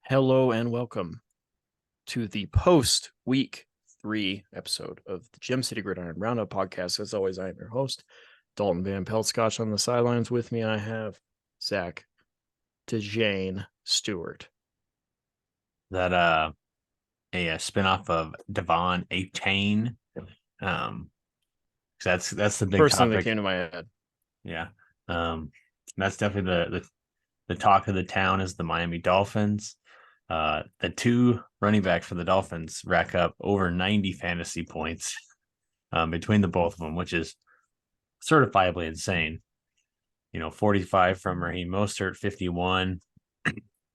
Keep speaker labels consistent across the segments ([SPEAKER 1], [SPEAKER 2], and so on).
[SPEAKER 1] Hello and welcome to the post week 3 episode of the Gem City Gridiron Roundup podcast. As always, I am your host, Dalton Van Peltscotch. On the sidelines with me, I have Zach DeJane Stewart.
[SPEAKER 2] That a spinoff of Devon A Chain. Um, that's the big
[SPEAKER 1] First thing that
[SPEAKER 2] topic.
[SPEAKER 1] came to my head.
[SPEAKER 2] Yeah. That's definitely the talk of the town is the Miami Dolphins. The two running backs for the Dolphins rack up over 90 fantasy points between the both of them, which is certifiably insane. 45 from Raheem Mostert, 51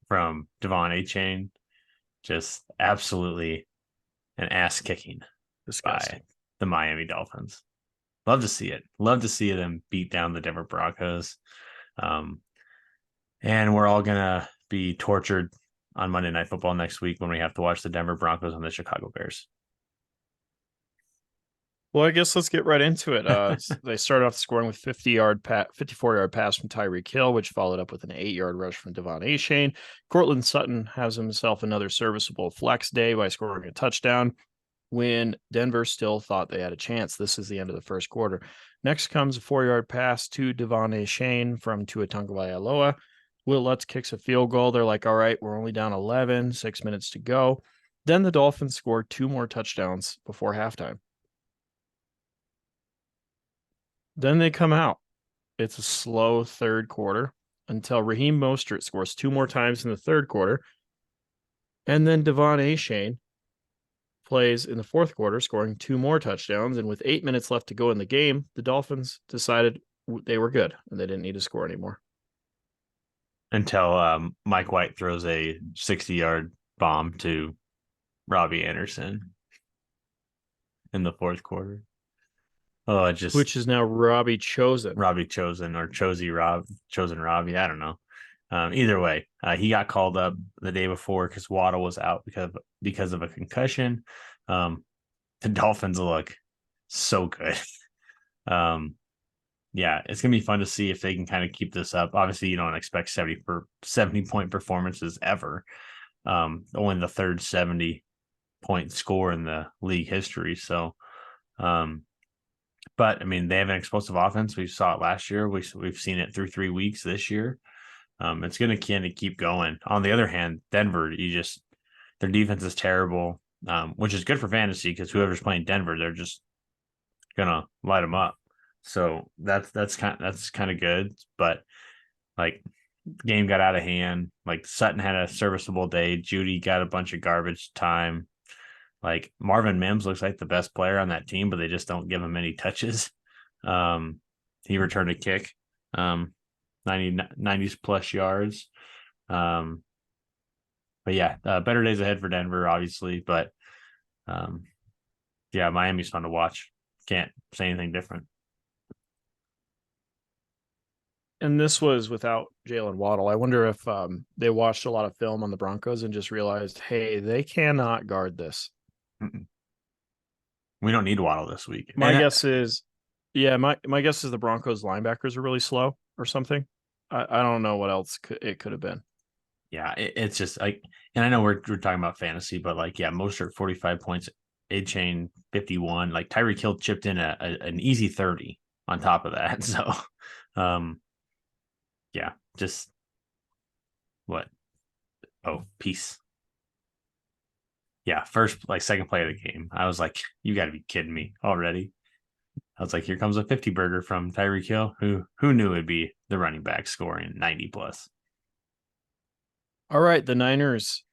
[SPEAKER 2] from Devon A Chain. Just absolutely an ass kicking
[SPEAKER 1] Disgusting.
[SPEAKER 2] by the Miami Dolphins. Love to see it. Love to see them beat down the Denver Broncos. And we're all going to be tortured on Monday Night Football next week when we have to watch the Denver Broncos and the Chicago Bears.
[SPEAKER 1] Well, I guess let's get right into it. They started off scoring with 54-yard pass from Tyreek Hill, which followed up with an 8-yard rush from Devon Achane. Cortland Sutton has himself another serviceable flex day by scoring a touchdown when Denver still thought they had a chance. This is the end of the first quarter. Next comes a 4-yard pass to Devon Achane from Tua Tagovailoa. Will Lutz kicks a field goal. They're like, all right, we're only down 11, 6 minutes to go. Then the Dolphins scored 2 more touchdowns before halftime. Then they come out. It's a slow third quarter until Raheem Mostert scores 2 more times in the third quarter. And then Devon Achane plays in the fourth quarter, scoring 2 more touchdowns. And with 8 minutes left to go in the game, the Dolphins decided they were good and they didn't need to score anymore.
[SPEAKER 2] Until Mike White throws a 60-yard bomb to Robbie Anderson in the fourth quarter. Oh, it just
[SPEAKER 1] Which is now Robbie Chosen.
[SPEAKER 2] Robbie Chosen or Chosen Robbie. I don't know. Either way, he got called up the day before because Waddle was out because of a concussion. The Dolphins look so good. Yeah, it's gonna be fun to see if they can kind of keep this up. Obviously, you don't expect 70-point performances ever. Only the third 70-point score in the league history. So, but I mean, they have an explosive offense. We saw it last year. We've seen it through 3 weeks this year. It's going to kind of keep going. On the other hand, Denver, their defense is terrible, which is good for fantasy because whoever's playing Denver, they're just gonna light them up. So that's kind of good. But like, game got out of hand. Like Sutton had a serviceable day. Judy got a bunch of garbage time. Like Marvin Mims looks like the best player on that team, but they just don't give him any touches. He returned a kick. 90 plus yards. But yeah, better days ahead for Denver, obviously. But yeah, Miami's fun to watch. Can't say anything different.
[SPEAKER 1] And this was without Jalen Waddle. I wonder if they watched a lot of film on the Broncos and just realized, hey, they cannot guard this.
[SPEAKER 2] We don't need Waddle this week.
[SPEAKER 1] My guess is, yeah, my guess is the Broncos linebackers are really slow or something. I don't know what else it could have been.
[SPEAKER 2] Yeah, it's just like, and I know we're talking about fantasy, but like, yeah, Mostert 45 points, Achane 51, like Tyreek Hill chipped in an easy 30 on top of that. So, yeah, just what? Oh, peace. Yeah, second play of the game. I was like, you got to be kidding me already. I was like, here comes a 50 burger from Tyreek Hill. Who knew it'd be the running back scoring 90 plus?
[SPEAKER 1] All right, the Niners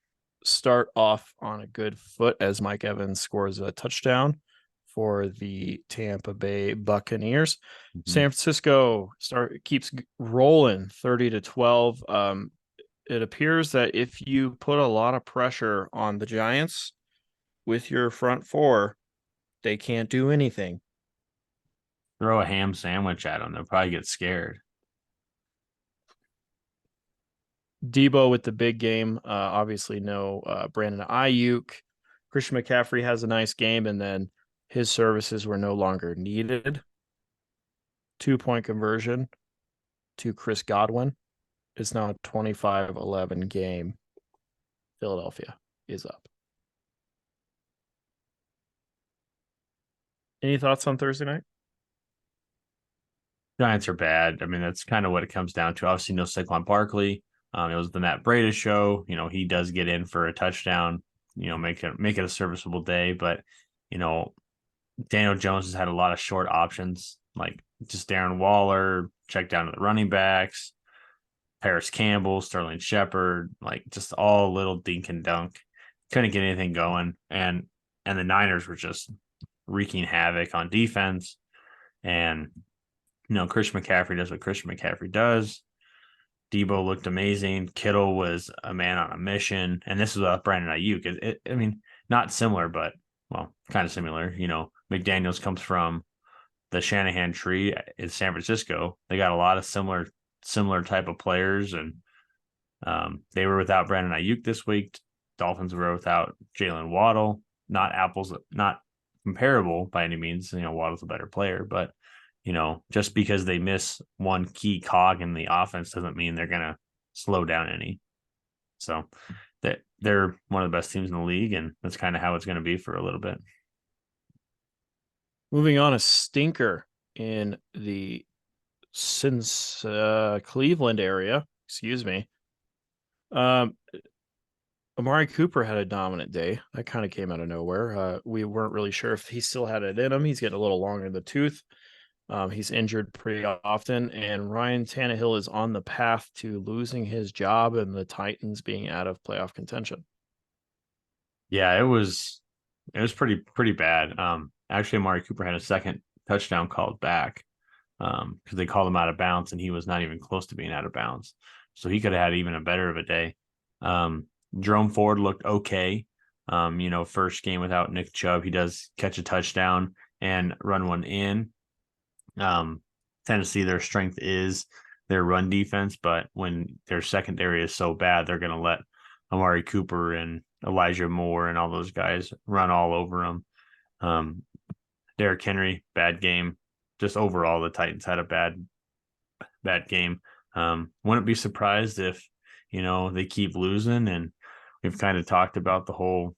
[SPEAKER 1] start off on a good foot as Mike Evans scores a touchdown for the Tampa Bay Buccaneers.
[SPEAKER 2] Mm-hmm.
[SPEAKER 1] San Francisco keeps rolling 30-12. It appears that if you put a lot of pressure on the Giants with your front four, they can't do anything.
[SPEAKER 2] Throw a ham sandwich at them. They'll probably get scared.
[SPEAKER 1] Debo with the big game. Obviously, no Brandon Ayuk. Christian McCaffrey has a nice game, and then his services were no longer needed. 2-point conversion to Chris Godwin. It's now a 25-11 game. Philadelphia is up. Any thoughts on Thursday night?
[SPEAKER 2] Giants are bad. I mean, that's kind of what it comes down to. Obviously, no Saquon Barkley. It was the Matt Breida show. He does get in for a touchdown. Make it a serviceable day. But you know, Daniel Jones has had a lot of short options, like just Darren Waller, check down to the running backs, Paris Campbell, Sterling Shepard, like just all little dink and dunk. Couldn't get anything going. And the Niners were just wreaking havoc on defense. And Christian McCaffrey does what Christian McCaffrey does. Debo looked amazing. Kittle was a man on a mission. And this is without Brandon Ayuk. I mean, not similar, but, well, kind of similar. McDaniels comes from the Shanahan tree in San Francisco. They got a lot of similar type of players. And they were without Brandon Ayuk this week. Dolphins were without Jalen Waddle. Not comparable by any means. Waddle's a better player, but just because they miss one key cog in the offense doesn't mean they're going to slow down any. So they're one of the best teams in the league, and that's kind of how it's going to be for a little bit.
[SPEAKER 1] Moving on, a stinker in the Cleveland area. Excuse me. Amari Cooper had a dominant day. That kind of came out of nowhere. We weren't really sure if he still had it in him. He's getting a little longer in the tooth. He's injured pretty often, and Ryan Tannehill is on the path to losing his job and the Titans being out of playoff contention.
[SPEAKER 2] Yeah, it was pretty bad. Actually, Amari Cooper had a second touchdown called back because they called him out of bounds, and he was not even close to being out of bounds. So he could have had even a better of a day. Jerome Ford looked okay. First game without Nick Chubb, he does catch a touchdown and run one in. Tennessee, their strength is their run defense, but when their secondary is so bad, they're going to let Amari Cooper and Elijah Moore and all those guys run all over them. Derrick Henry, bad game. Just overall, the Titans had a bad game. Wouldn't be surprised if, they keep losing, and we've kind of talked about the whole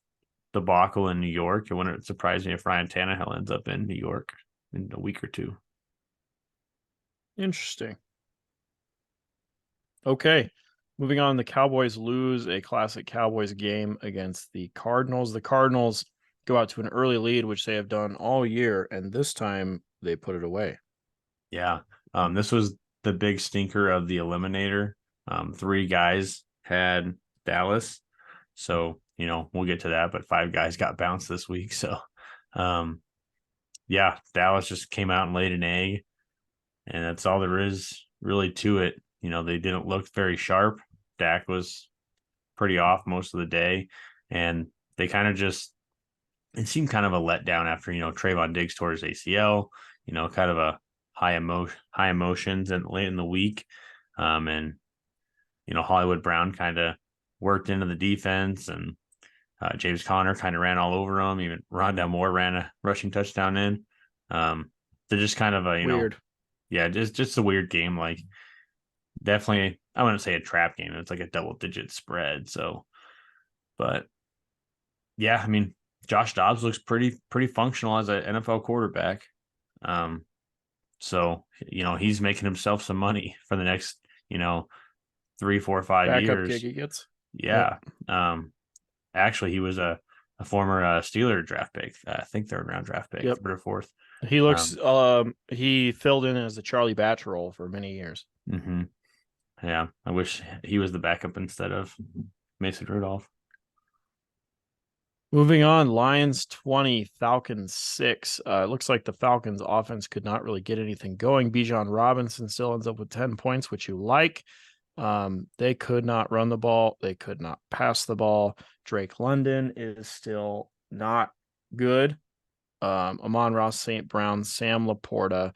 [SPEAKER 2] debacle in New York. It wouldn't surprise me if Ryan Tannehill ends up in New York in a week or two.
[SPEAKER 1] Interesting. Okay. Moving on, the Cowboys lose a classic Cowboys game against the Cardinals. The Cardinals go out to an early lead, which they have done all year, and this time they put it away.
[SPEAKER 2] Yeah. This was the big stinker of the eliminator. 3 guys had Dallas. So, we'll get to that, but 5 guys got bounced this week. So, yeah, Dallas just came out and laid an egg, and that's all there is really to it. They didn't look very sharp. Dak was pretty off most of the day, and they kind of it seemed kind of a letdown after, Trayvon Diggs tore his ACL, kind of a high emotions and late in the week. And, Hollywood Brown kind of worked into the defense, and James Conner kind of ran all over him. Even Rondell Moore ran a rushing touchdown in. They're just kind of a,
[SPEAKER 1] Weird.
[SPEAKER 2] Yeah, just a weird game. Like, definitely, I wouldn't say a trap game. It's like a double-digit spread. So, but yeah, I mean, Josh Dobbs looks pretty functional as an NFL quarterback. So he's making himself some money for the next 3, 4, 5
[SPEAKER 1] Backup
[SPEAKER 2] years.
[SPEAKER 1] gig he gets.
[SPEAKER 2] Yeah. Yep. Actually, he was a former Steeler draft pick. I think third round draft pick, 3rd or 4th.
[SPEAKER 1] He looks. He filled in as the Charlie Batch role for many years.
[SPEAKER 2] Mm-hmm. Yeah, I wish he was the backup instead of Mason Rudolph.
[SPEAKER 1] Moving on, Lions 20, Falcons 6. It looks like the Falcons offense could not really get anything going. Bijan Robinson still ends up with 10 points, which you like. They could not run the ball. They could not pass the ball. Drake London is still not good. Amon-Ra St. Brown, Sam Laporta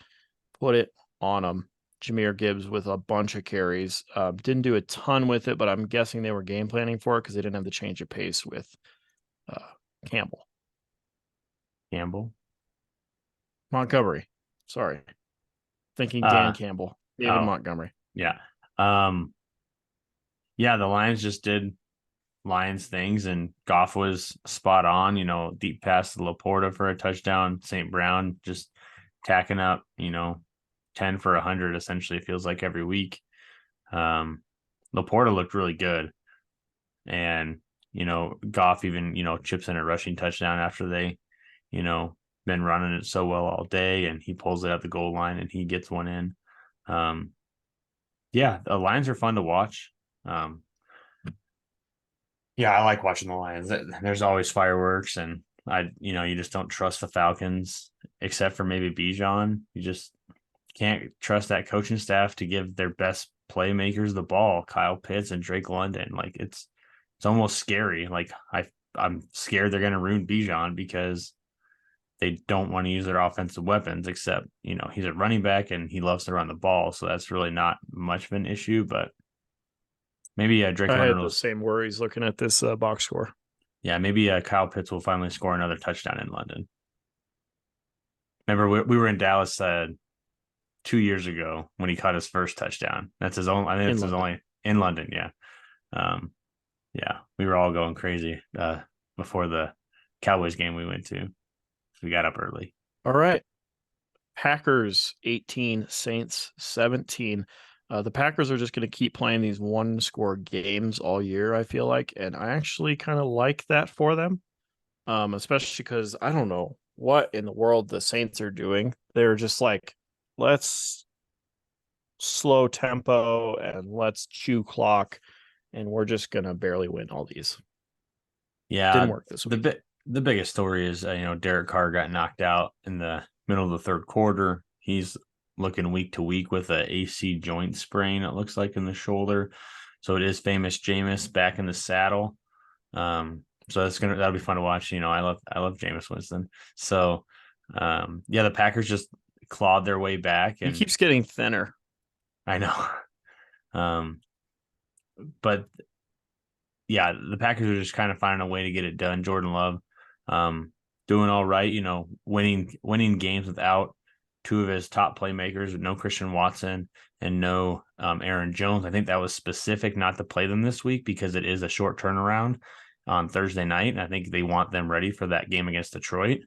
[SPEAKER 1] put it on him. Jahmyr Gibbs with a bunch of carries. Didn't do a ton with it, but I'm guessing they were game planning for it because they didn't have the change of pace with Campbell. Montgomery. Sorry. Thinking Dan Campbell. David Montgomery.
[SPEAKER 2] Yeah. Yeah, the Lions just did Lions things, and Goff was spot on. Deep pass to Laporta for a touchdown. St. Brown just tacking up, 10 for 100 essentially, it feels like every week. Laporta looked really good. And, Goff even, chips in a rushing touchdown after they, been running it so well all day, and he pulls it at the goal line and he gets one in. Yeah, the Lions are fun to watch. Yeah, I like watching the Lions. There's always fireworks, and you just don't trust the Falcons except for maybe Bijan. You just can't trust that coaching staff to give their best playmakers the ball, Kyle Pitts and Drake London. Like it's almost scary. Like I'm scared they're going to ruin Bijan because they don't want to use their offensive weapons, except, he's a running back and he loves to run the ball. So that's really not much of an issue, but maybe Drake
[SPEAKER 1] I had
[SPEAKER 2] London
[SPEAKER 1] those same worries looking at this box score.
[SPEAKER 2] yeah, maybe Kyle Pitts will finally score another touchdown in London. Remember, we were in Dallas 2 years ago when he caught his first touchdown. That's his own. I think it's his only in London. Yeah. Yeah, we were all going crazy before the Cowboys game we went to. We got up early.
[SPEAKER 1] All right. Packers 18, Saints 17. The Packers are just going to keep playing these one score games all year, I feel like. And I actually kind of like that for them, especially because I don't know what in the world the Saints are doing. They're just like, let's slow tempo and let's chew clock, and we're just going to barely win all these.
[SPEAKER 2] Yeah.
[SPEAKER 1] Didn't work this week.
[SPEAKER 2] The biggest story is, Derek Carr got knocked out in the middle of the third quarter. He's looking week to week with a AC joint sprain, it looks like, in the shoulder. So it is famous Jameis back in the saddle. So that'll be fun to watch. I love Jameis Winston. So yeah, the Packers just clawed their way back, and
[SPEAKER 1] he keeps getting thinner.
[SPEAKER 2] I know. But yeah, the Packers are just kind of finding a way to get it done. Jordan Love doing all right, winning games without two of his top playmakers, no Christian Watson and no Aaron Jones. I think that was specific not to play them this week because it is a short turnaround on Thursday night. And I think they want them ready for that game against Detroit.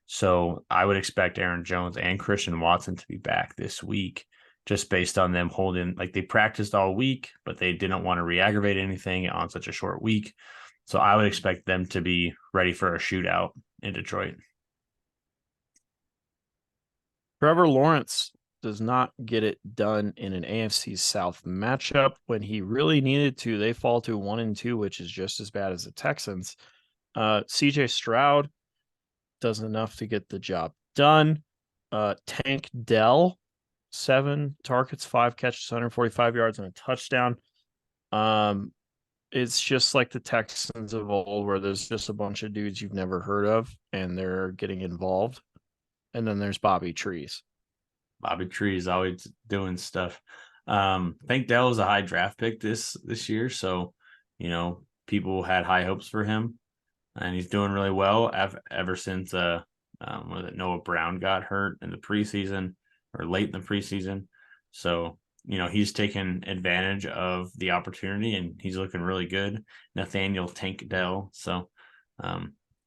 [SPEAKER 2] So I would expect Aaron Jones and Christian Watson to be back this week, just based on them holding, like, they practiced all week, but they didn't want to re-aggravate anything on such a short week. So I would expect them to be ready for a shootout in Detroit.
[SPEAKER 1] Trevor Lawrence does not get it done in an AFC South matchup when he really needed to. They fall to 1-2, which is just as bad as the Texans. CJ Stroud does enough to get the job done. Tank Dell, 7 targets, 5 catches, 145 yards, and a touchdown. It's just like the Texans of old, where there's just a bunch of dudes you've never heard of, and they're getting involved. And then there's Bobby Trees.
[SPEAKER 2] Bobby Trees always doing stuff. Tank Dell was a high draft pick this year, so people had high hopes for him, and he's doing really well ever since Noah Brown got hurt in the preseason or late in the preseason. So he's taken advantage of the opportunity, and he's looking really good. Nathaniel Tank Dell. So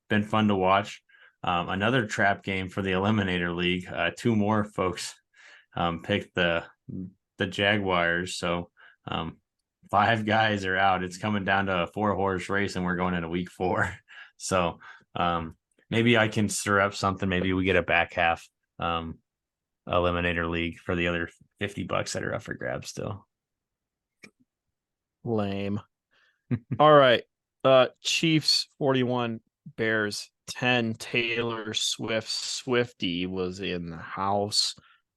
[SPEAKER 2] been fun to watch. Another trap game for the Eliminator League. 2 more folks picked the Jaguars. So 5 guys are out. It's coming down to a 4-horse race, and we're going into week 4. So maybe I can stir up something. Maybe we get a back half Eliminator League for the other $50 that are up for grabs still.
[SPEAKER 1] Lame. All right. Chiefs 41, Bears 10. Taylor Swiftie was in the house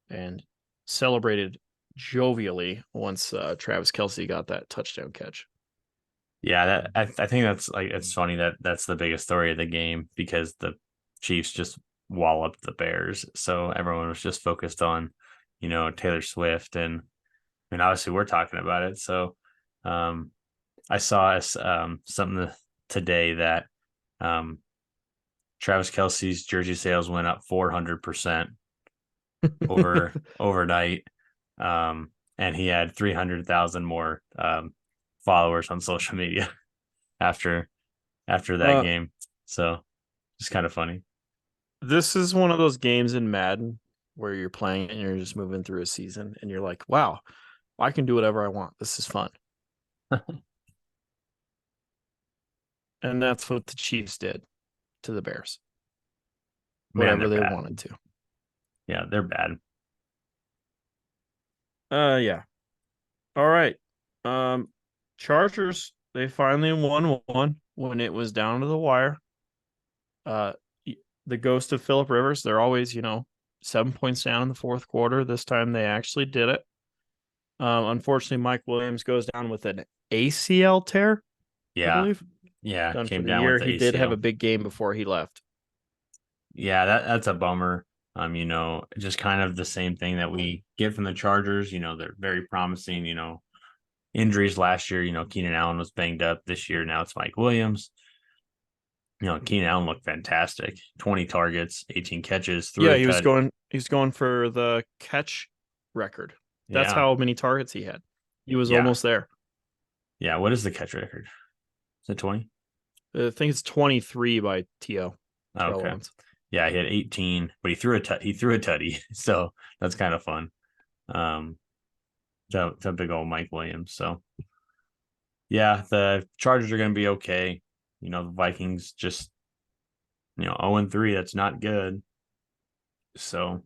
[SPEAKER 1] and celebrated jovially once Travis Kelce got that touchdown catch.
[SPEAKER 2] Yeah, I think that's, like, it's funny that that's the biggest story of the game, because the Chiefs just walloped the Bears. So everyone was just focused on, Taylor Swift, and obviously we're talking about it. So I saw something today that Travis Kelce's jersey sales went up 400% overnight, and he had 300,000 more followers on social media. after that
[SPEAKER 1] Uh,
[SPEAKER 2] game. So it's kind of funny.
[SPEAKER 1] this is one of those games in Madden where you're playing and you're just moving through a season and you're like, wow, I can do whatever I want. This is fun. And that's what the Chiefs did to the Bears,
[SPEAKER 2] Man, they're
[SPEAKER 1] whatever they
[SPEAKER 2] bad.
[SPEAKER 1] wanted to.
[SPEAKER 2] Yeah, they're bad.
[SPEAKER 1] Yeah. All right. Um, Chargers, they finally won one when it was down to the wire. Uh, the ghost of Philip Rivers, they're always, 7 points down in the fourth quarter. This time they actually did it. Unfortunately, Mike Williams goes down with an ACL tear, I
[SPEAKER 2] Yeah.
[SPEAKER 1] believe,
[SPEAKER 2] Yeah,
[SPEAKER 1] done for
[SPEAKER 2] came
[SPEAKER 1] the
[SPEAKER 2] down with
[SPEAKER 1] year.
[SPEAKER 2] the
[SPEAKER 1] He did have a
[SPEAKER 2] ACL.
[SPEAKER 1] big game before he left.
[SPEAKER 2] Yeah, that's a bummer. Just kind of the same thing that we get from the Chargers. They're very promising. Injuries last year. Keenan Allen was banged up. This year, now it's Mike Williams. Keenan Allen looked fantastic. 20 targets, 18 catches, threw
[SPEAKER 1] Yeah,
[SPEAKER 2] a touch.
[SPEAKER 1] he's going for the catch record. That's
[SPEAKER 2] Yeah,
[SPEAKER 1] how many targets he had. He was
[SPEAKER 2] yeah,
[SPEAKER 1] almost there.
[SPEAKER 2] yeah. What is the catch record? Is it 20?
[SPEAKER 1] I think it's 23 by Terrell
[SPEAKER 2] Okay.
[SPEAKER 1] Owens.
[SPEAKER 2] Yeah, he had 18, but he threw a tutty. So that's kind of fun. Um, to big old Mike Williams. So yeah, the Chargers are going to be okay. The Vikings just 0-3. That's not good. So,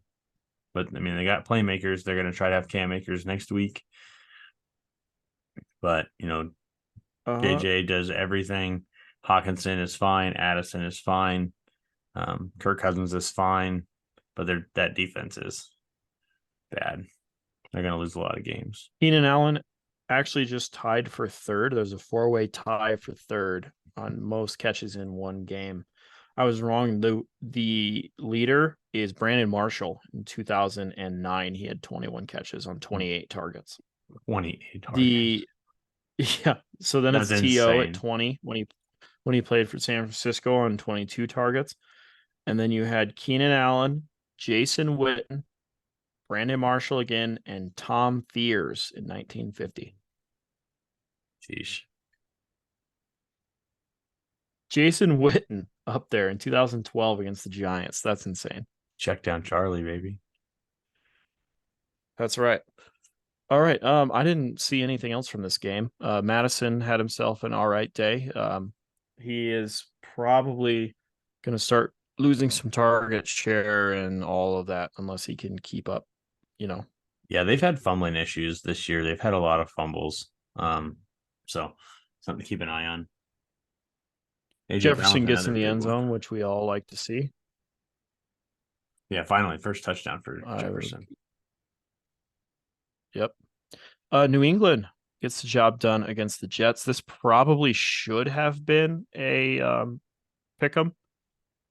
[SPEAKER 2] but I mean, they got playmakers. They're going to try to have Cam Akers next week. But
[SPEAKER 1] Uh-huh.
[SPEAKER 2] JJ does everything. Hawkinson is fine. Addison is fine. Kirk Cousins is fine. But that defense is bad. They're going to lose a lot of games.
[SPEAKER 1] Keenan Allen actually just tied for third. There's a four-way tie for third on most catches in one game. I was wrong. The leader is Brandon Marshall in 2009. He had 21 catches on 28 targets.
[SPEAKER 2] 28 targets.
[SPEAKER 1] The yeah, so then
[SPEAKER 2] That's
[SPEAKER 1] it's TO at
[SPEAKER 2] insane.
[SPEAKER 1] 20 when he played for San Francisco on 22 targets. And then you had Keenan Allen, Jason Witten, Brandon Marshall again, and Tom Fears in 1950.
[SPEAKER 2] Sheesh.
[SPEAKER 1] Jason Witten up there in 2012 against the Giants. That's insane.
[SPEAKER 2] Check down Charlie, baby.
[SPEAKER 1] That's right. All right. I didn't see anything else from this game. Madison had himself an all right day. He is probably going to start losing some target share and all of that unless he can keep up, you know.
[SPEAKER 2] Yeah, they've had fumbling issues this year. They've had a lot of fumbles. So something to keep an eye on. AJ Brown
[SPEAKER 1] Jefferson
[SPEAKER 2] with
[SPEAKER 1] gets in
[SPEAKER 2] another
[SPEAKER 1] the
[SPEAKER 2] big
[SPEAKER 1] end
[SPEAKER 2] one.
[SPEAKER 1] zone, which we all like to see.
[SPEAKER 2] Yeah, finally, first touchdown for
[SPEAKER 1] I
[SPEAKER 2] Jefferson.
[SPEAKER 1] Yep. New England gets the job done against the Jets. This probably should have been a pick 'em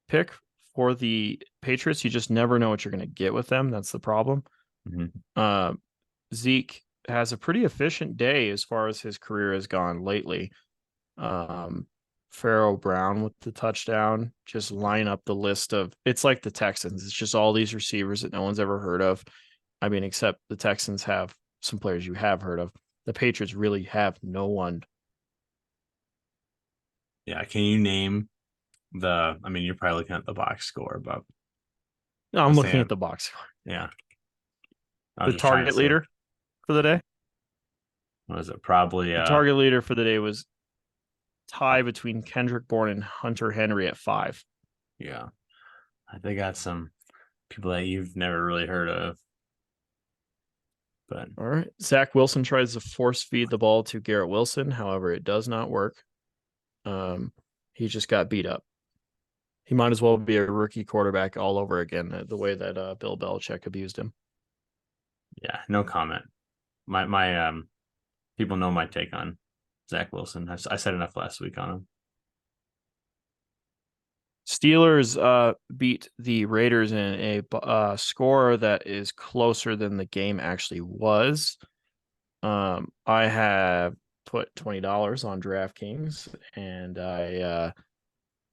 [SPEAKER 1] pick for the Patriots. You just never know what you're going to get with them. That's the problem.
[SPEAKER 2] Mm-hmm.
[SPEAKER 1] Uh, Zeke has a pretty efficient day as far as his career has gone lately. Um, Pharaoh Brown with the touchdown. Just line up the list of it's like the Texans. It's just all these receivers that no one's ever heard of. I mean, except the Texans have some players you have heard of. The Patriots really have no one.
[SPEAKER 2] Yeah, can you name the? I mean, you're probably looking at the box score, but
[SPEAKER 1] No, I'm
[SPEAKER 2] let's
[SPEAKER 1] looking
[SPEAKER 2] say,
[SPEAKER 1] at the box score.
[SPEAKER 2] yeah, I was
[SPEAKER 1] The
[SPEAKER 2] just trying to
[SPEAKER 1] target
[SPEAKER 2] say,
[SPEAKER 1] leader for the day.
[SPEAKER 2] what is it? Probably,
[SPEAKER 1] The target leader for the day was tie between Kendrick Bourne and Hunter Henry at 5.
[SPEAKER 2] yeah, they got some people that you've never really heard of, but
[SPEAKER 1] All right. Zach Wilson tries to force feed the ball to Garrett Wilson. However, it does not work. He just got beat up. He might as well be a rookie quarterback all over again, the way that Bill Belichick abused him.
[SPEAKER 2] yeah, no comment. My people know my take on Zach Wilson. I said enough last week on him.
[SPEAKER 1] Steelers beat the Raiders in a score that is closer than the game actually was. I have put $20 on DraftKings, and I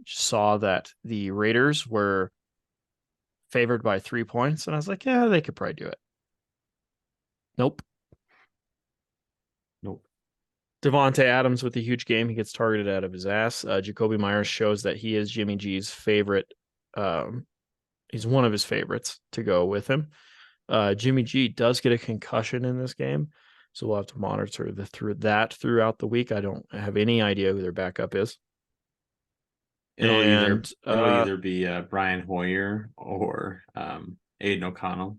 [SPEAKER 1] saw that the Raiders were favored by 3 points, and I was like, yeah, they could probably do it. Nope.
[SPEAKER 2] Nope.
[SPEAKER 1] Devontae Adams with a huge game. He gets targeted out of his ass. Jacoby Myers shows that he is Jimmy G's favorite. Um, he's one of his favorites to go with him. Jimmy G does get a concussion in this game, so we'll have to monitor throughout the week. I don't have any idea who their backup is. And
[SPEAKER 2] It'll either be Brian Hoyer or Aiden O'Connell.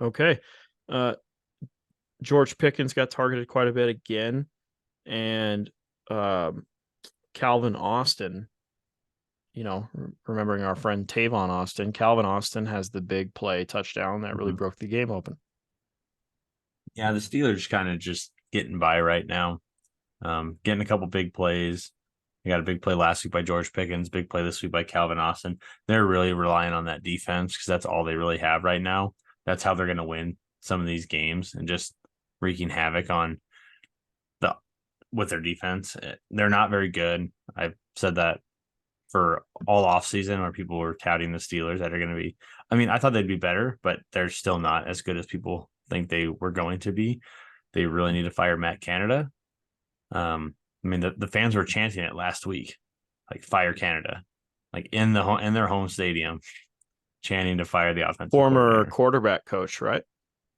[SPEAKER 1] Okay. George Pickens got targeted quite a bit again, and Calvin Austin, remembering our friend Tavon Austin, Calvin Austin has the big play touchdown that really broke the game open.
[SPEAKER 2] Yeah, the Steelers kind of just getting by right now, getting a couple big plays. They got a big play last week by George Pickens, big play this week by Calvin Austin. They're really relying on that defense because that's all they really have right now. That's how they're going to win some of these games and just wreaking havoc with their defense. They're not very good. I've said that for all offseason where people were touting the Steelers that are going to be. I mean, I thought they'd be better, but they're still not as good as people think they were going to be. They really need to fire Matt Canada. I mean, the fans were chanting it last week, like fire Canada, like in their home stadium, chanting to fire the offensive
[SPEAKER 1] former quarterback coach, right?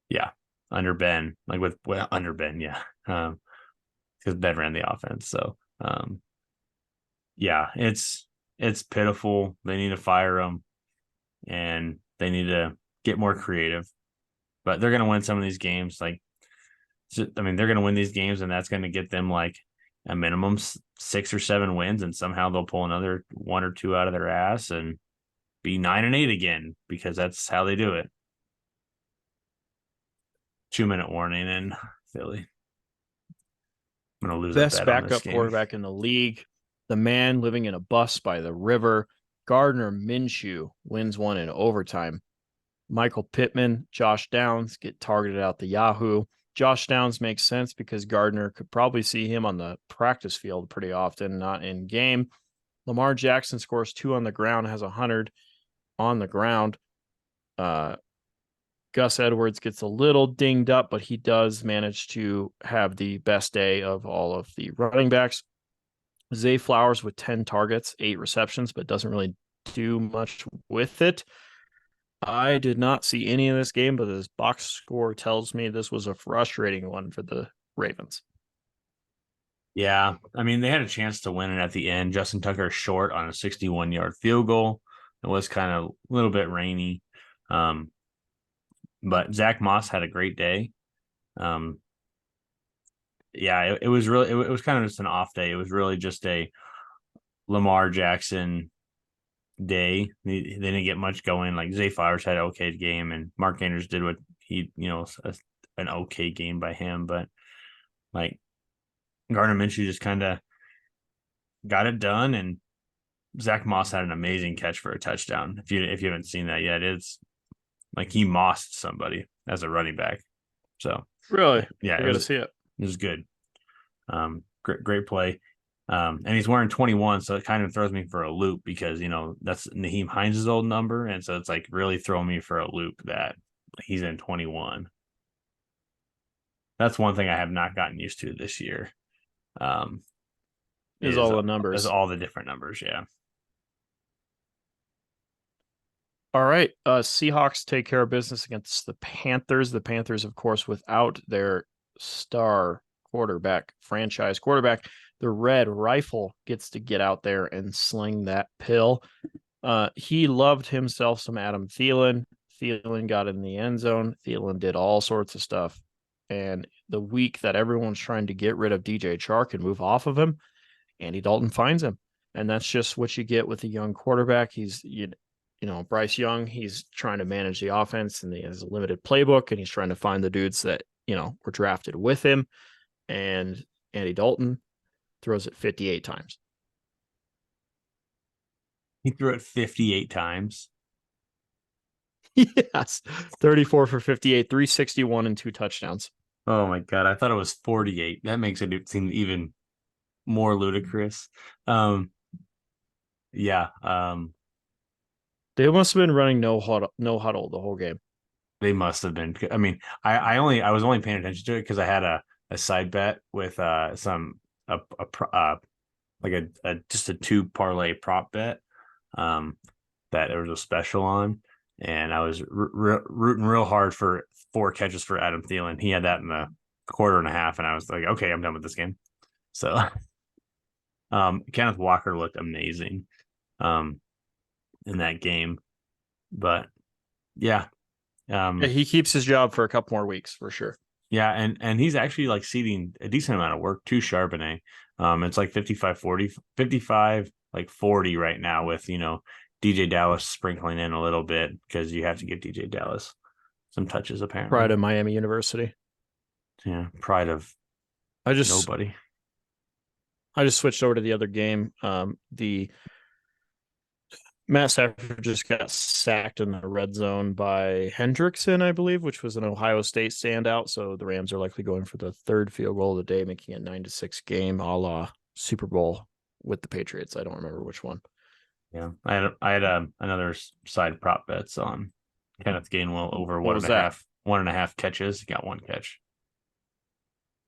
[SPEAKER 2] Yeah, under Ben, under Ben, yeah, because Ben ran the offense. So, yeah, it's pitiful. They need to fire him, and they need to get more creative. But they're going to win some of these games. They're going to win these games, and that's going to get them like a minimum 6 or 7 wins, and somehow they'll pull another 1 or 2 out of their ass and be 9-8 again because that's how they do it. 2-minute warning in Philly. I'm going to lose
[SPEAKER 1] best
[SPEAKER 2] a bet on this
[SPEAKER 1] backup
[SPEAKER 2] game.
[SPEAKER 1] Quarterback in the league. The man living in a bus by the river. Gardner Minshew wins one in overtime. Michael Pittman, Josh Downs get targeted out the Yahoo. Josh Downs makes sense because Gardner could probably see him on the practice field pretty often, not in game. Lamar Jackson scores 2 on the ground, has 100 on the ground. Gus Edwards gets a little dinged up, but he does manage to have the best day of all of the running backs. Zay Flowers with 10 targets, 8 receptions, but doesn't really do much with it. I did not see any of this game, but this box score tells me this was a frustrating one for the Ravens.
[SPEAKER 2] Yeah, I mean, they had a chance to win it at the end. Justin Tucker short on a 61-yard field goal. It was kind of a little bit rainy. But Zach Moss had a great day. Yeah, it was really, it was kind of just an off day. It was really just a Lamar Jackson day. They didn't get much going. Like Zay Flowers had an okay game, and Mark Andrews did what he, an okay game by him. But like Gardner Minshew just kind of got it done, and Zach Moss had an amazing catch for a touchdown. If you haven't seen that yet, it's like he mossed somebody as a running back. So
[SPEAKER 1] really,
[SPEAKER 2] yeah,
[SPEAKER 1] I got to see it.
[SPEAKER 2] It was good. Great play. And he's wearing 21, so it kind of throws me for a loop because that's Naheem Hines' old number, and so it's like really throwing me for a loop that he's in 21. That's one thing I have not gotten used to this year.
[SPEAKER 1] Is all the numbers.
[SPEAKER 2] Is all the different numbers, yeah.
[SPEAKER 1] All right. Seahawks take care of business against the Panthers. The Panthers, of course, without their star quarterback, franchise quarterback, the Red Rifle gets to get out there and sling that pill. He loved himself some Adam Thielen. Thielen got in the end zone. Thielen did all sorts of stuff. And the week that everyone's trying to get rid of DJ Chark and move off of him, Andy Dalton finds him. And that's just what you get with a young quarterback. He's, Bryce Young, he's trying to manage the offense and he has a limited playbook and he's trying to find the dudes that, were drafted with him. And Andy Dalton throws it 58 times.
[SPEAKER 2] He threw it 58 times.
[SPEAKER 1] Yes. 34 for 58, 361 and 2 touchdowns.
[SPEAKER 2] Oh my God. I thought it was 48. That makes it seem even more ludicrous. Yeah.
[SPEAKER 1] They must have been running no huddle the whole game.
[SPEAKER 2] They must have been. I mean, I was only paying attention to it because I had a a side bet with some like a just a two parlay prop bet that there was a special on, and I was rooting real hard for 4 catches for Adam Thielen. He had that in the quarter and a half, and I was like, okay, I'm done with this game. So Kenneth Walker looked amazing in that game, but yeah,
[SPEAKER 1] Yeah, he keeps his job for a couple more weeks for sure.
[SPEAKER 2] yeah, and he's actually like seeding a decent amount of work to Charbonnet. It's like 55-40, 55 like 40 right now with, DJ Dallas sprinkling in a little bit because you have to give DJ Dallas some touches
[SPEAKER 1] Pride
[SPEAKER 2] apparently.
[SPEAKER 1] of Miami University.
[SPEAKER 2] Yeah, pride of
[SPEAKER 1] I just
[SPEAKER 2] nobody.
[SPEAKER 1] I just switched over to the other game. The Matt Stafford just got sacked in the red zone by Hendrickson, I believe, which was an Ohio State standout. So the Rams are likely going for the third field goal of the day, making it 9-6 game, a la Super Bowl with the Patriots. I don't remember which one.
[SPEAKER 2] Yeah, I had another side prop bets on Kenneth Gainwell over
[SPEAKER 1] What was that?
[SPEAKER 2] 1.5 catches. He got 1 catch.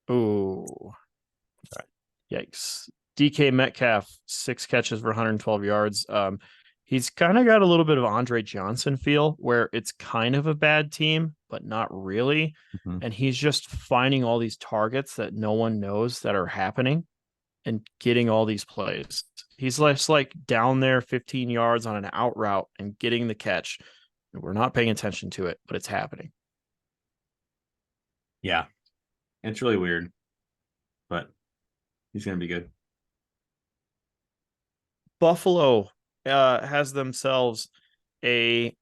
[SPEAKER 1] Ooh, yikes. DK Metcalf, 6 catches for 112 yards. He's kind of got a little bit of Andre Johnson feel where it's kind of a bad team, but not really.
[SPEAKER 2] Mm-hmm.
[SPEAKER 1] And he's just finding all these targets that no one knows that are happening and getting all these plays. He's just like down there 15 yards on an out route and getting the catch. We're not paying attention to it, but it's happening.
[SPEAKER 2] Yeah, it's really weird, but he's gonna be good.
[SPEAKER 1] Buffalo has themselves a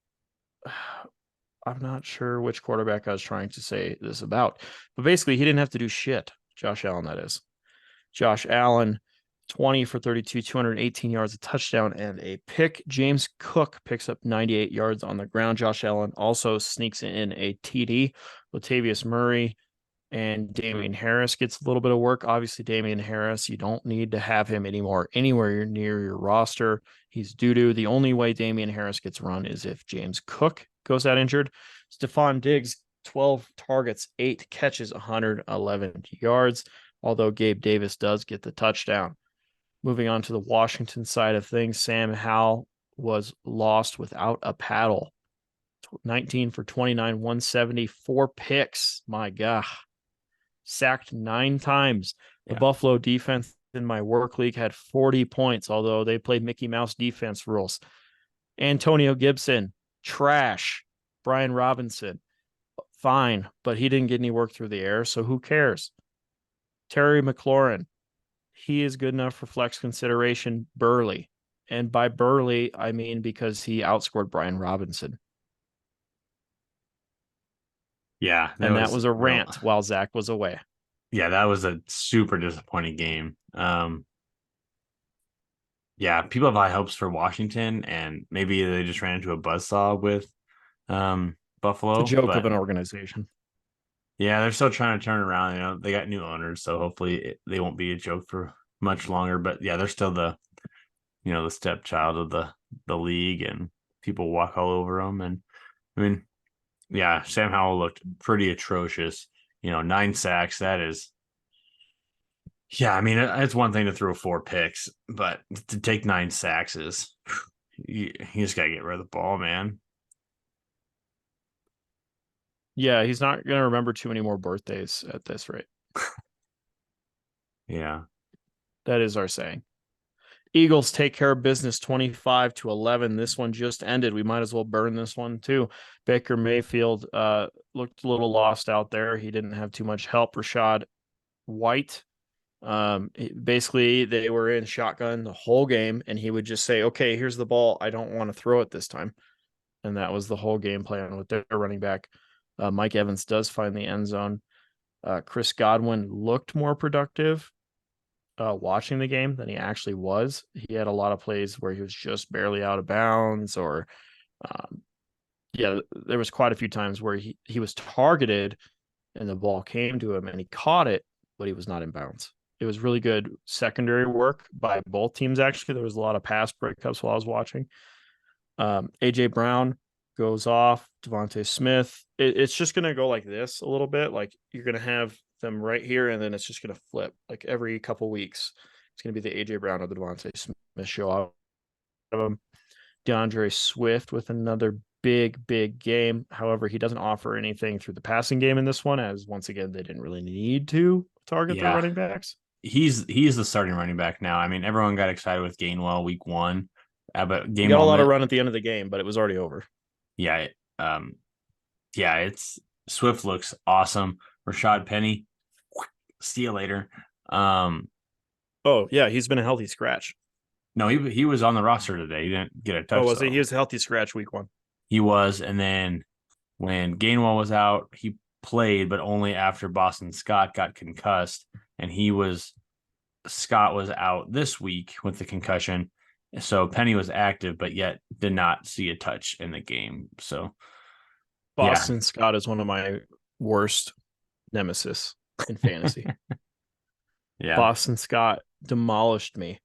[SPEAKER 1] I'm not sure which quarterback I was trying to say this about, but basically he didn't have to do shit. Josh Allen, that is. Josh Allen, 20 for 32, 218 yards, a touchdown, and a pick. James Cook picks up 98 yards on the ground. Josh Allen also sneaks in a TD. Latavius Murray and Damian Harris gets a little bit of work. Obviously, Damian Harris, you don't need to have him anymore anywhere near your roster. He's doo-doo. The only way Damian Harris gets run is if James Cook goes out injured. Stephon Diggs, 12 targets, 8 catches, 111 yards, although Gabe Davis does get the touchdown. Moving on to the Washington side of things, Sam Howell was lost without a paddle. 19 for 29, 174 picks. My God. Sacked 9 times. The Buffalo defense in my work league had 40 points, although they played Mickey Mouse defense rules. Antonio Gibson, trash. Brian Robinson, fine, but he didn't get any work through the air, so who cares? Terry McLaurin, he is good enough for flex consideration. Burley, and by Burley, I mean because he outscored Brian Robinson.
[SPEAKER 2] Yeah,
[SPEAKER 1] that was a rant while Zach was away.
[SPEAKER 2] Yeah, that was a super disappointing game. Yeah, people have high hopes for Washington, and maybe they just ran into a buzzsaw with Buffalo.
[SPEAKER 1] It's a joke of an organization.
[SPEAKER 2] Yeah, they're still trying to turn around. They got new owners, so hopefully they won't be a joke for much longer. But yeah, they're still the stepchild of the league, and people walk all over them. And I mean, yeah, Sam Howell looked pretty atrocious. 9 sacks. That is, yeah. I mean, it's one thing to throw 4 picks, but to take 9 sacks is you just gotta get rid of the ball, man.
[SPEAKER 1] Yeah, he's not gonna remember too many more birthdays at this rate.
[SPEAKER 2] Yeah,
[SPEAKER 1] that is our saying. Eagles take care of business 25-11. This one just ended. We might as well burn this one too. Baker Mayfield looked a little lost out there. He didn't have too much help. Rashad White, basically they were in shotgun the whole game, and he would just say, okay, here's the ball. I don't want to throw it this time. And that was the whole game plan with their running back. Mike Evans does find the end zone. Chris Godwin looked more productive watching the game than he actually was. He had a lot of plays where he was just barely out of bounds, or there was quite a few times where he was targeted and the ball came to him and he caught it, but he was not in bounds. It was really good secondary work by both teams. Actually, there was a lot of pass breakups while I was watching. AJ Brown goes off. Devontae Smith. It's just going to go like this a little bit. Like you're going to have them right here, and then it's just going to flip like every couple weeks. It's going to be the AJ Brown or the Devontae Smith show out of him. DeAndre Swift with another big game. However, he doesn't offer anything through the passing game in this one, as once again they didn't really need to target their
[SPEAKER 2] Yeah,
[SPEAKER 1] running backs.
[SPEAKER 2] he's the starting running back now. I mean, everyone got excited with Gainwell week 1, but
[SPEAKER 1] He got a lot of
[SPEAKER 2] Gainwell,
[SPEAKER 1] run at the end of the game, but it was already over.
[SPEAKER 2] yeah, it's Swift looks awesome. Rashad Penny, see you later.
[SPEAKER 1] Oh yeah, he's been a healthy scratch.
[SPEAKER 2] No, he was on the roster today. He didn't get a touch.
[SPEAKER 1] Oh, was he?
[SPEAKER 2] Though.
[SPEAKER 1] He was a healthy scratch week 1.
[SPEAKER 2] He was, and then when Gainwell was out, he played, but only after Boston Scott got concussed, and Scott was out this week with the concussion. So Penny was active, but yet did not see a touch in the game. So
[SPEAKER 1] Boston Scott is one of my worst nemesis in fantasy.
[SPEAKER 2] Yeah.
[SPEAKER 1] Boston Scott demolished me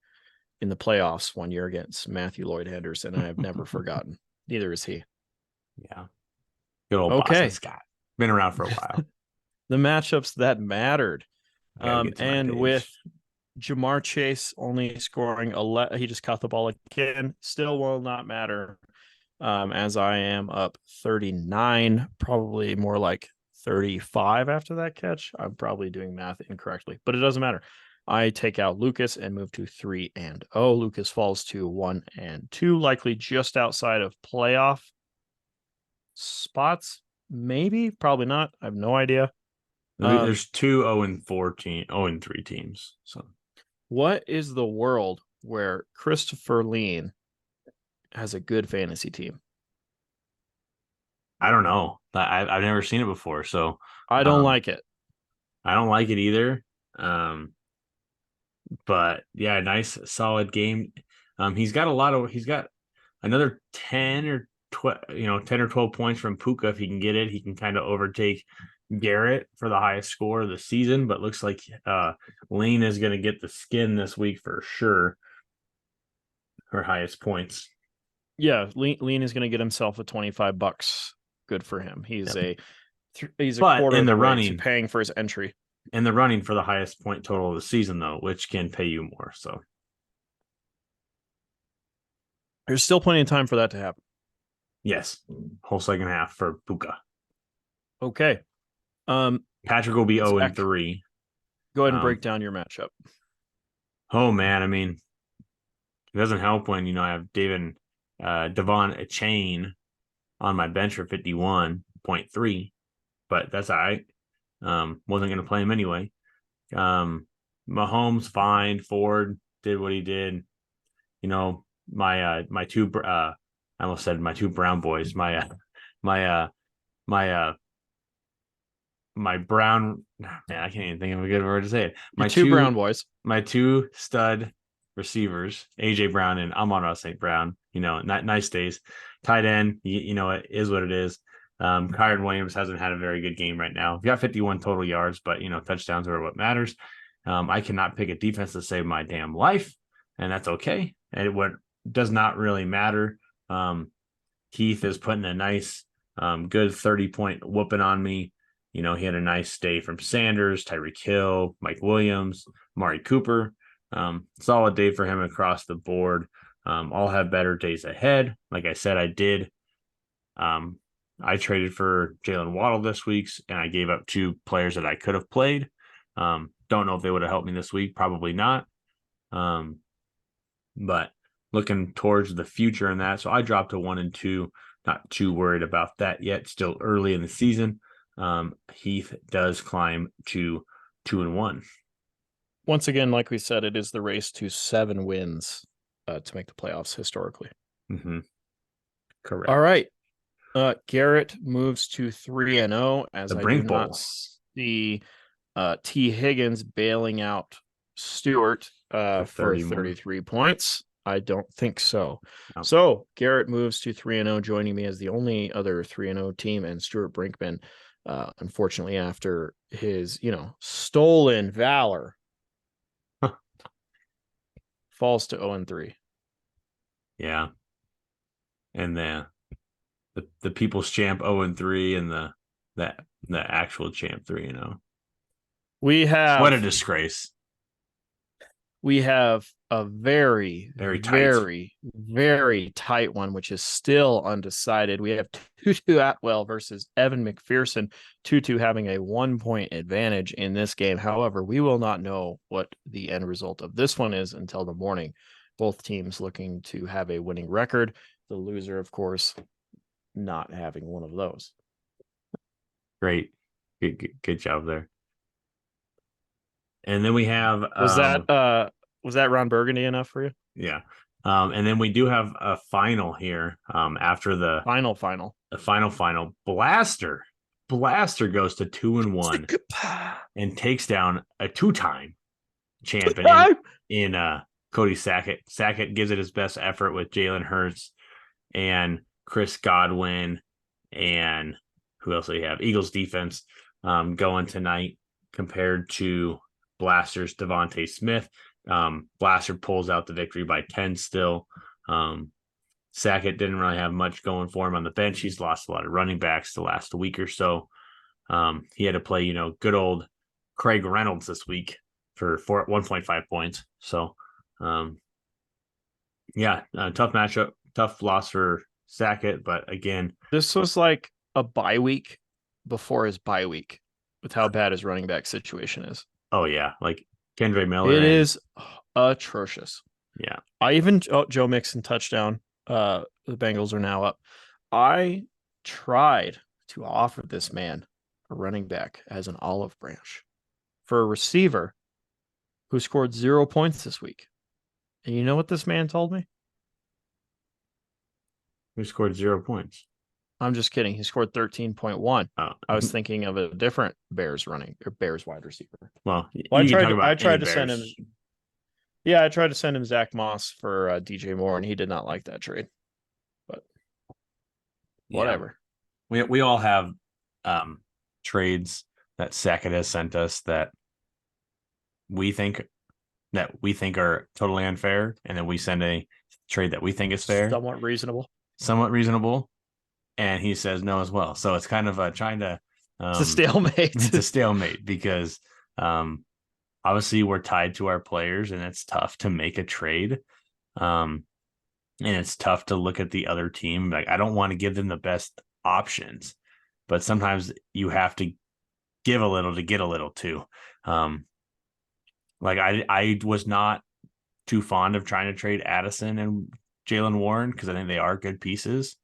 [SPEAKER 1] in the playoffs one year against Matthew Lloyd Henderson, and I have never forgotten. Neither is he.
[SPEAKER 2] Yeah. Good old Boston Scott. Been around for a while.
[SPEAKER 1] The matchups that mattered. And with Jamar Chase only scoring 11, he just caught the ball again. Still will not matter, as I am up 39, probably more like 35 after that catch. I'm probably doing math incorrectly, but it doesn't matter. I take out Lucas and move to 3-0. Lucas falls to 1-2, likely just outside of playoff spots. Maybe, probably not. I have no idea.
[SPEAKER 2] There's 2 0-3 teams. So
[SPEAKER 1] what is the world where Christopher Lean has a good fantasy team?
[SPEAKER 2] I don't know. I've never seen it before, so
[SPEAKER 1] I don't like it.
[SPEAKER 2] I don't like it either. But yeah, nice solid game. He's got another 10 or 12 points from Puka. If he can get it, he can kind of overtake Garrett for the highest score of the season, but looks like Lane is going to get the skin this week for sure. Her highest points.
[SPEAKER 1] Yeah, Lean is going to get himself a $25. Good for him. He's a
[SPEAKER 2] but
[SPEAKER 1] quarter
[SPEAKER 2] in the
[SPEAKER 1] of the
[SPEAKER 2] running,
[SPEAKER 1] way to paying for his entry.
[SPEAKER 2] In the running for the highest point total of the season, though, which can pay you more. So
[SPEAKER 1] there's still plenty of time for that to happen.
[SPEAKER 2] Yes, whole second half for Puka.
[SPEAKER 1] Okay.
[SPEAKER 2] Patrick will be 0-3.
[SPEAKER 1] Go ahead and break down your matchup.
[SPEAKER 2] Oh man, I mean, it doesn't help when I have Devon Achane on my bench for 51.3, but that's all right. Wasn't going to play him anyway. Mahomes fine. Ford did what he did. My two I almost said my two brown boys. My brown man, I can't even think of a good word to say it. My
[SPEAKER 1] two brown boys.
[SPEAKER 2] My two stud receivers, AJ Brown and Amon-Ra St. Brown. Nice days. Tight end, it is what it is. Kyren Williams hasn't had a very good game right now. He got 51 total yards, but touchdowns are what matters. I cannot pick a defense to save my damn life, and that's okay. And what does not really matter. Keith is putting a nice, good 30-point whooping on me. He had a nice day from Sanders, Tyreek Hill, Mike Williams, Amari Cooper. Solid day for him across the board. I'll have better days ahead. Like I said, I did. I traded for Jalen Waddle this week, and I gave up 2 players that I could have played. Don't know if they would have helped me this week. Probably not. But looking towards the future in that. So I dropped to 1-2. Not too worried about that yet. Still early in the season. Heath does climb to 2-1.
[SPEAKER 1] Once again, like we said, it is the race to 7 wins to make the playoffs historically.
[SPEAKER 2] Mm-hmm. Correct.
[SPEAKER 1] All right. Garrett moves to 3-0 as I do
[SPEAKER 2] Bowl.
[SPEAKER 1] not see T. Higgins bailing out Stewart for 33 points. I don't think so. No. So Garrett moves to 3-0, joining me as the only other 3-0 team, and Stuart Brinkman, unfortunately, after his stolen valor, falls to 0-3.
[SPEAKER 2] Yeah, and the people's champ 0-3, and the actual champ 3-0.
[SPEAKER 1] We
[SPEAKER 2] What a
[SPEAKER 1] have
[SPEAKER 2] disgrace.
[SPEAKER 1] we have a very,
[SPEAKER 2] Very tight.
[SPEAKER 1] very, very tight one, which is still undecided. We have Tutu Atwell versus Evan McPherson. Tutu having a 1 point advantage in this game. However, we will not know what the end result of this one is until the morning. Both teams looking to have a winning record. The loser, of course, not having one of those.
[SPEAKER 2] Great. Good job there. And then we have
[SPEAKER 1] Was that Ron Burgundy enough for you?
[SPEAKER 2] yeah. And then we do have a final here. After the
[SPEAKER 1] Final.
[SPEAKER 2] final. Blaster goes to 2-1 and takes down a 2-time champion in Cody Sackett. Sackett gives it his best effort with Jalen Hurts and Chris Godwin, and who else do we have? Eagles defense going tonight compared to Blaster's Devontae Smith. Blaster pulls out the victory by 10 still. Sackett didn't really have much going for him on the bench. He's lost a lot of running backs the last week or so. He had to play, good old Craig Reynolds this week for 1.5 points. So, tough matchup, tough loss for Sackett. But again,
[SPEAKER 1] this was like a bye week before his bye week with how bad his running back situation is.
[SPEAKER 2] Oh, yeah. Like Kendre Miller.
[SPEAKER 1] It is atrocious.
[SPEAKER 2] Yeah.
[SPEAKER 1] Joe Mixon touchdown. The Bengals are now up. I tried to offer this man a running back as an olive branch for a receiver who scored 0 points this week. And you know what this man told me?
[SPEAKER 2] Who scored 0 points?
[SPEAKER 1] I'm just kidding. He scored 13.1.
[SPEAKER 2] Oh.
[SPEAKER 1] I was thinking of a different Bears wide receiver.
[SPEAKER 2] Well,
[SPEAKER 1] I tried to send him. Yeah, I tried to send him Zach Moss for DJ Moore, and he did not like that trade. But whatever.
[SPEAKER 2] Yeah. We all have trades that Sackett has sent us that we think are totally unfair, and then we send a trade that we think is fair,
[SPEAKER 1] somewhat
[SPEAKER 2] reasonable, and he says no as well. So it's kind of trying to
[SPEAKER 1] it's a stalemate.
[SPEAKER 2] It's a stalemate because obviously we're tied to our players, and it's tough to make a trade. And it's tough to look at the other team. Like, I don't want to give them the best options, but sometimes you have to give a little to get a little too. Like I was not too fond of trying to trade Addison and Jaylen Warren because I think they are good pieces.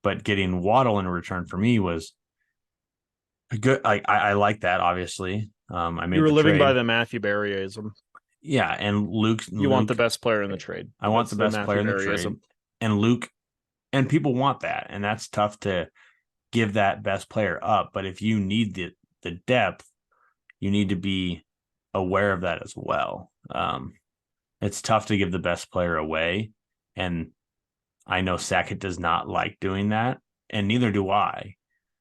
[SPEAKER 2] But getting Waddle in return for me was good. I like that, obviously. I made
[SPEAKER 1] you were living
[SPEAKER 2] trade
[SPEAKER 1] by the Matthew Berryism.
[SPEAKER 2] Yeah, and Luke.
[SPEAKER 1] You want the best player in the trade.
[SPEAKER 2] I want the best player in the trade. And Luke, and people want that, and that's tough to give that best player up. But if you need the depth, you need to be aware of that as well. It's tough to give the best player away, and I know Sackett does not like doing that, and neither do I.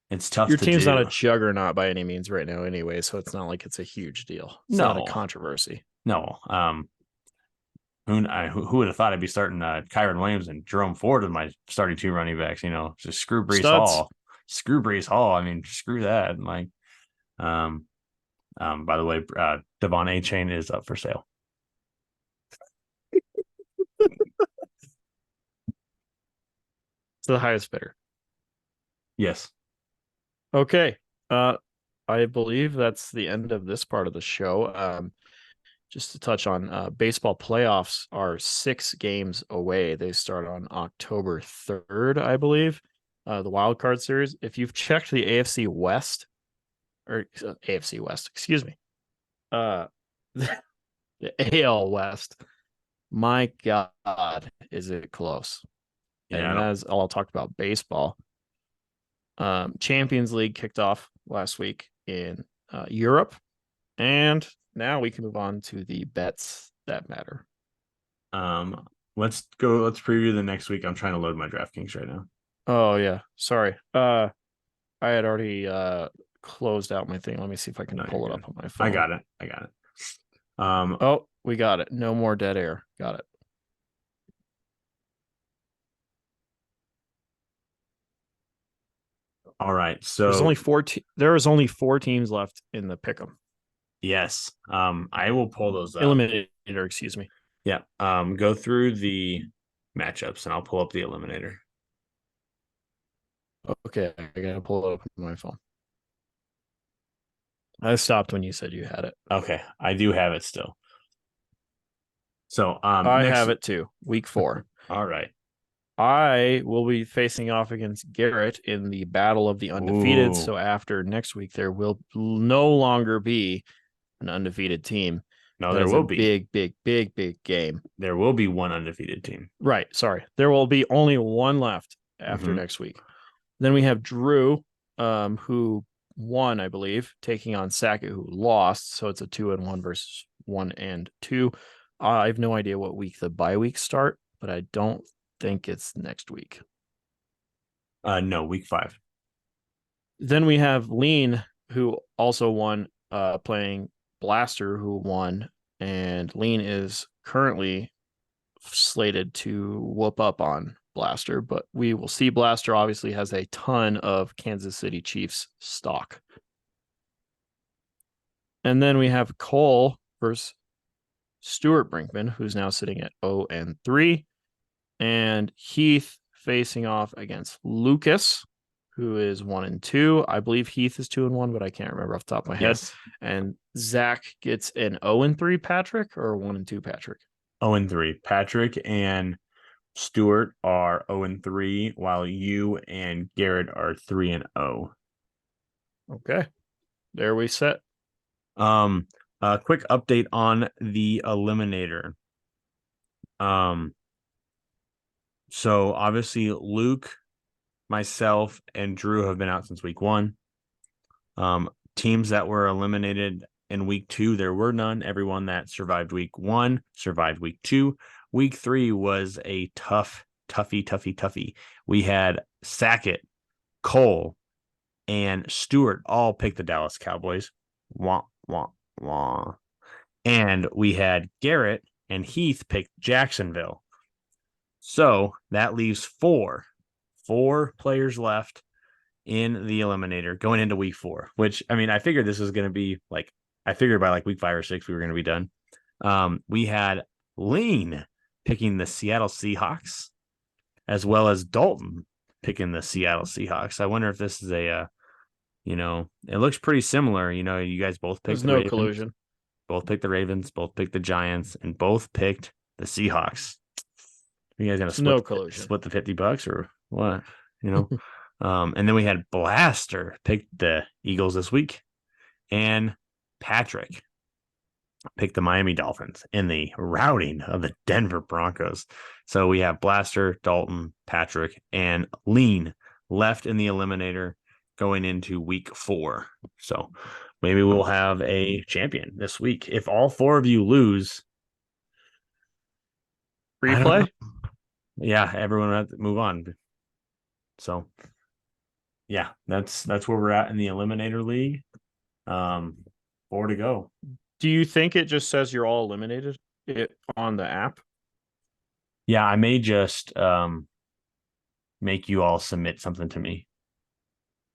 [SPEAKER 2] It's tough.
[SPEAKER 1] Your team's not a juggernaut by any means right now, anyway, so it's not like it's a huge deal. It's not a controversy.
[SPEAKER 2] No. Who would have thought I'd be starting Kyron Williams and Jerome Ford as my starting two running backs? Just screw Breece Hall. Screw Breece Hall. I mean, screw that. Like, by the way, Devon A-Chain is up for sale.
[SPEAKER 1] It's the highest bidder.
[SPEAKER 2] Yes.
[SPEAKER 1] Okay. I believe that's the end of this part of the show. Just to touch on baseball playoffs are 6 games away. They start on October 3rd, I believe. The wild card series. If you've checked the AFC West, excuse me. The AL West. My God, is it close? Yeah, and that's all I'll talk about baseball. Champions League kicked off last week in Europe, and now we can move on to the bets that matter.
[SPEAKER 2] Let's preview the next week. I'm trying to load my DraftKings right now.
[SPEAKER 1] Oh yeah, sorry. I had already closed out my thing. Let me see if I can pull it up on my phone.
[SPEAKER 2] I got it.
[SPEAKER 1] Oh, we got it. No more dead air. Got it.
[SPEAKER 2] All right.
[SPEAKER 1] There's
[SPEAKER 2] So
[SPEAKER 1] only there is only four teams left in the pick'em.
[SPEAKER 2] yes, I will pull those up.
[SPEAKER 1] Eliminator, excuse me.
[SPEAKER 2] Yeah. Go through the matchups and I'll pull up the eliminator.
[SPEAKER 1] Okay, I gotta pull it up on my phone. I stopped when you said you had it.
[SPEAKER 2] Okay, I do have it still. So
[SPEAKER 1] I
[SPEAKER 2] next
[SPEAKER 1] have it too. Week 4.
[SPEAKER 2] all right.
[SPEAKER 1] I will be facing off against Garrett in the battle of the undefeated.
[SPEAKER 2] Ooh.
[SPEAKER 1] So after next week, there will no longer be an undefeated team.
[SPEAKER 2] No,
[SPEAKER 1] That
[SPEAKER 2] there
[SPEAKER 1] is a
[SPEAKER 2] will be.
[SPEAKER 1] big game.
[SPEAKER 2] There will be one undefeated team.
[SPEAKER 1] Right. Sorry. There will be only one left after
[SPEAKER 2] Mm-hmm.
[SPEAKER 1] next week. Then we have Drew, who won, I believe, taking on Sackett, who lost. So it's a 2-1 versus 1-2. I have no idea what week the bye weeks start, but I don't think it's next week.
[SPEAKER 2] No, week 5.
[SPEAKER 1] Then we have Lean, who also won, playing Blaster, who won, and Lean is currently slated to whoop up on Blaster, but we will see. Blaster obviously has a ton of Kansas City Chiefs stock. And then we have Cole versus Stuart Brinkman, who's now sitting at 0-3, and Heath facing off against Lucas, who is 1-2. I believe Heath is 2-1, but I can't remember off the top of my head.
[SPEAKER 2] Yes.
[SPEAKER 1] And Zach gets an 0-3 Patrick, or 1-2 Patrick.
[SPEAKER 2] 0-3. Patrick and Stewart are 0-3, while you and Garrett are 3-0.
[SPEAKER 1] Okay, there we sit.
[SPEAKER 2] A quick update on the eliminator. So obviously Luke, myself, and Drew have been out since week 1. Teams that were eliminated in week 2, there were none. Everyone that survived week 1 survived week 2. Week 3 was a toughie. We had Sackett, Cole, and Stewart all picked the Dallas Cowboys. Wah, wah, wah. And we had Garrett and Heath picked Jacksonville. So that leaves four players left in the eliminator going into week 4, which, I mean, I figured this was going to be like, I figured by like week 5 or 6, we were going to be done. We had Lean picking the Seattle Seahawks, as well as Dalton picking the Seattle Seahawks. I wonder if this is a, it looks pretty similar. You guys both picked
[SPEAKER 1] There's
[SPEAKER 2] the
[SPEAKER 1] no
[SPEAKER 2] Ravens,
[SPEAKER 1] collusion.
[SPEAKER 2] both picked the Ravens, both picked the Giants, and both picked the Seahawks. Are you guys gonna split the $50 or what? And then we had Blaster pick the Eagles this week, and Patrick picked the Miami Dolphins in the routing of the Denver Broncos. So we have Blaster, Dalton, Patrick, and Lean left in the eliminator going into week 4. So maybe we'll have a champion this week. If all 4 of you lose,
[SPEAKER 1] Replay?
[SPEAKER 2] Yeah, everyone will have to move on. So yeah, that's where we're at in the eliminator league. 4 to go.
[SPEAKER 1] Do you think it just says you're all eliminated on the app?
[SPEAKER 2] Yeah, I may just make you all submit something to me.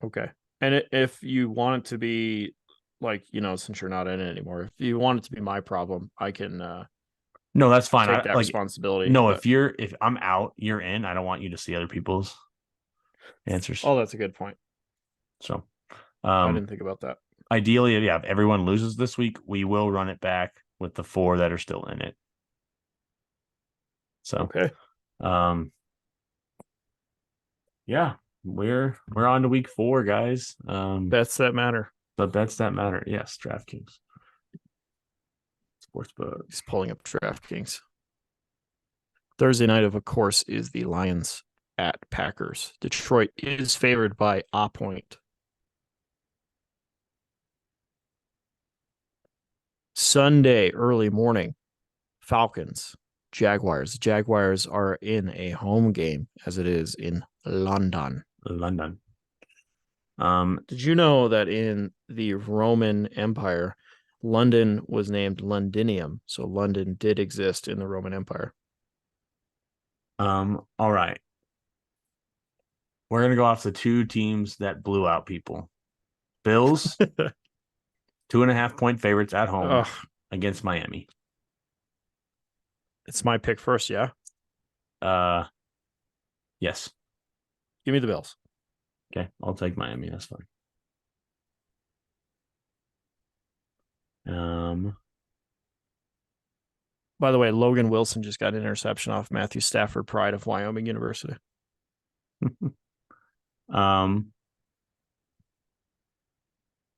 [SPEAKER 1] Okay. And if you want it to be like, since you're not in it anymore, if you want it to be my problem, I can
[SPEAKER 2] No, that's fine.
[SPEAKER 1] take that responsibility.
[SPEAKER 2] No, if I'm out, you're in. I don't want you to see other people's answers.
[SPEAKER 1] Oh, that's a good point.
[SPEAKER 2] So
[SPEAKER 1] I didn't think about that.
[SPEAKER 2] Ideally, if everyone loses this week, we will run it back with the 4 that are still in it. So
[SPEAKER 1] okay.
[SPEAKER 2] Yeah, we're on to week 4, guys.
[SPEAKER 1] Bets that matter.
[SPEAKER 2] The bets that matter. Yes, DraftKings. Sportsbook.
[SPEAKER 1] He's pulling up DraftKings. Thursday night, of course, is the Lions at Packers. Detroit is favored by a point. Sunday, early morning, Falcons, Jaguars. The Jaguars are in a home game, as it is in London. Did you know that in the Roman Empire, London was named Londinium? So London did exist in the Roman Empire.
[SPEAKER 2] All right. We're gonna go off the two teams that blew out people. Bills, 2.5 point favorites at home
[SPEAKER 1] Ugh,
[SPEAKER 2] against Miami.
[SPEAKER 1] it's my pick first. Yeah,
[SPEAKER 2] Uh, yes.
[SPEAKER 1] give me the Bills.
[SPEAKER 2] Okay, I'll take Miami. That's fine. Um,
[SPEAKER 1] By the way, Logan Wilson just got an interception off Matthew Stafford, pride of Wyoming University.
[SPEAKER 2] um,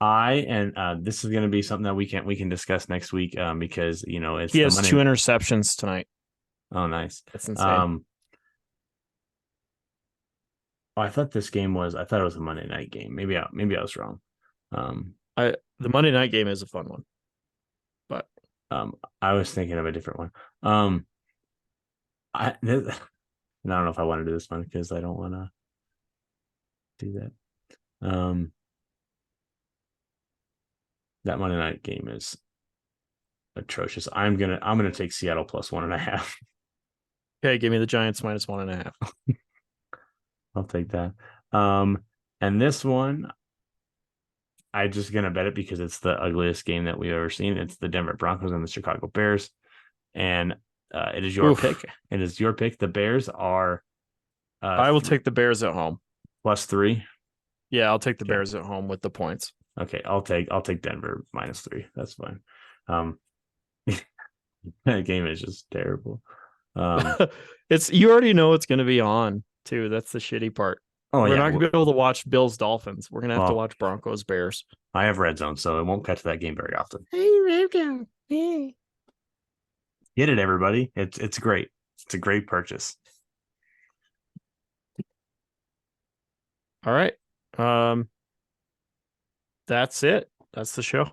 [SPEAKER 2] this is going to be something that we can discuss next week. Because it's
[SPEAKER 1] He
[SPEAKER 2] the
[SPEAKER 1] has two
[SPEAKER 2] Monday.
[SPEAKER 1] interceptions tonight.
[SPEAKER 2] Oh, nice.
[SPEAKER 1] That's insane.
[SPEAKER 2] Um, I thought it was a Monday night game. Maybe I was wrong. Um,
[SPEAKER 1] The Monday night game is a fun one, but
[SPEAKER 2] I was thinking of a different one. I don't know if I want to do this one because I don't want to do that. That Monday night game is atrocious. I'm gonna take Seattle plus 1.5.
[SPEAKER 1] okay, give me the Giants -1.5.
[SPEAKER 2] I'll take that. And this one, I'm just gonna bet it because it's the ugliest game that we've ever seen. It's the Denver Broncos and the Chicago Bears, and it is your
[SPEAKER 1] Oof.
[SPEAKER 2] pick. It is your pick. The Bears are
[SPEAKER 1] I will take the Bears at home.
[SPEAKER 2] +3.
[SPEAKER 1] Yeah, I'll take the
[SPEAKER 2] Okay.
[SPEAKER 1] Bears at home with the points.
[SPEAKER 2] Okay, I'll take Denver -3. That's fine. That game is just terrible.
[SPEAKER 1] It's you already know it's going to be on too. That's the shitty part.
[SPEAKER 2] Oh
[SPEAKER 1] We're
[SPEAKER 2] yeah.
[SPEAKER 1] not going to be able to watch Bills Dolphins. We're going to have to
[SPEAKER 2] Well,
[SPEAKER 1] watch Broncos Bears.
[SPEAKER 2] I have red zone, so it won't catch that game very often. Get it, everybody. It's great. It's a great purchase.
[SPEAKER 1] All right. That's it. That's the show.